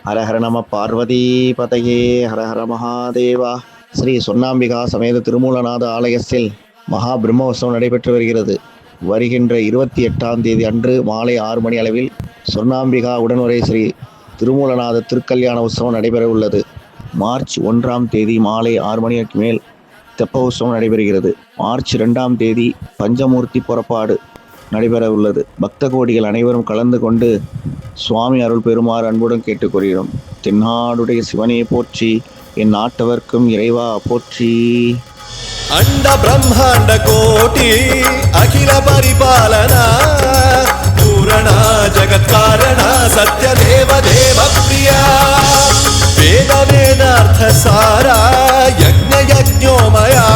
ஹரஹர நம பார்வதி பதையே ஹரஹர மகாதேவா. ஸ்ரீ சொன்னாம்பிகா சமேத திருமூலநாத ஆலயத்தில் மகா பிரம்மோற்சவம் நடைபெற்று வருகிறது. வருகின்ற 28ஆம் தேதி அன்று மாலை 6 மணி அளவில் சொன்னாம்பிகா உடனுரை ஸ்ரீ திருமூலநாத திருக்கல்யாண உற்சவம் நடைபெற உள்ளது. மார்ச் 1ஆம் தேதி மாலை 6 மணிக்கு மேல் தெப்ப உற்சவம் நடைபெறுகிறது. மார்ச் 2ஆம் தேதி பஞ்சமூர்த்தி புறப்பாடு நடைபெற உள்ளது. பக்த கோடிகள் அனைவரும் கலந்து கொண்டு சுவாமி அருள் பெறுமாறு அன்புடன் கேட்டுக்கொள்கிறோம். தென்னாடுடைய சிவனே போற்றி, என் நாட்டவர்க்கும் இறைவா போற்றி. अंड ब्रह्मांड कोटि अखिल परिपालना पूरणा जगत् कारणा सत्य देव देव प्रिया वेद वेदार्थ सारा यज्ञ यज्ञोमया